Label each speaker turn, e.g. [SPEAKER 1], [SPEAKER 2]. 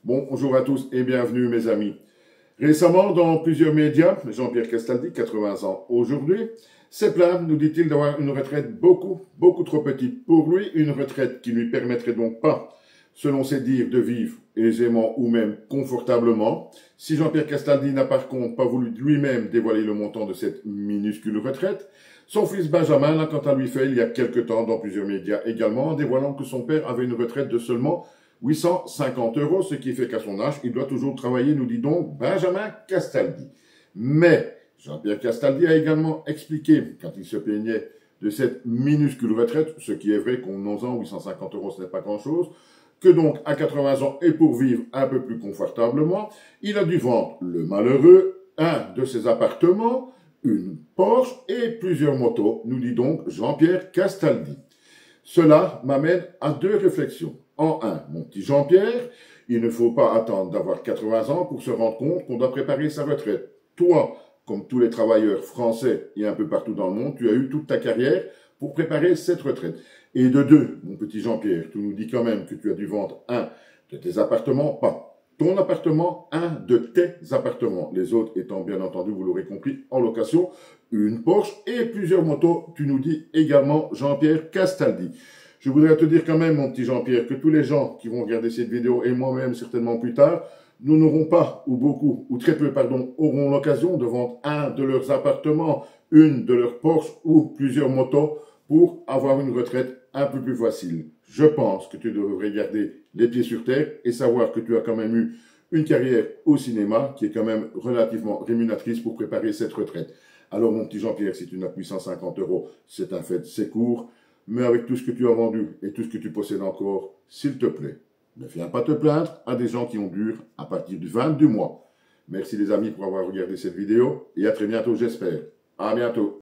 [SPEAKER 1] Bonjour à tous et bienvenue mes amis. Récemment, dans plusieurs médias, Jean-Pierre Castaldi, 80 ans aujourd'hui, s'est plaint, nous dit-il, d'avoir une retraite beaucoup trop petite pour lui, une retraite qui ne lui permettrait donc pas, selon ses dires, de vivre aisément ou même confortablement. Si Jean-Pierre Castaldi n'a par contre pas voulu lui-même dévoiler le montant de cette minuscule retraite, son fils Benjamin l'a quant à lui fait il y a quelque temps dans plusieurs médias également, en dévoilant que son père avait une retraite de seulement 850 €, ce qui fait qu'à son âge, il doit toujours travailler, nous dit donc Benjamin Castaldi. Mais Jean-Pierre Castaldi a également expliqué, quand il se plaignait de cette minuscule retraite, ce qui est vrai qu'en 11 ans, 850 € ce n'est pas grand-chose, que donc à 80 ans et pour vivre un peu plus confortablement, il a dû vendre le malheureux, un de ses appartements, une Porsche et plusieurs motos, nous dit donc Jean-Pierre Castaldi. Cela m'amène à deux réflexions. En un, mon petit Jean-Pierre, il ne faut pas attendre d'avoir 80 ans pour se rendre compte qu'on doit préparer sa retraite. Toi, comme tous les travailleurs français et un peu partout dans le monde, tu as eu toute ta carrière pour préparer cette retraite. Et de deux, mon petit Jean-Pierre, tu nous dis quand même que tu as dû vendre un de tes appartements, pas ton appartement, un de tes appartements. Les autres étant bien entendu, vous l'aurez compris, en location, une Porsche et plusieurs motos, tu nous dis également Jean-Pierre Castaldi. Je voudrais te dire quand même, mon petit Jean-Pierre, que tous les gens qui vont regarder cette vidéo, et moi-même certainement plus tard, nous n'aurons pas, ou beaucoup, ou très peu, pardon, auront l'occasion de vendre un de leurs appartements, une de leurs Porsche ou plusieurs motos pour avoir une retraite un peu plus facile. Je pense que tu devrais garder les pieds sur terre et savoir que tu as quand même eu une carrière au cinéma qui est quand même relativement rémunératrice pour préparer cette retraite. Alors, mon petit Jean-Pierre, si tu n'as que 850 €, c'est un fait, c'est court. Mais avec tout ce que tu as vendu et tout ce que tu possèdes encore, s'il te plaît, ne viens pas te plaindre à des gens qui ont dur à partir du 20 du mois. Merci les amis pour avoir regardé cette vidéo et à très bientôt j'espère. À bientôt.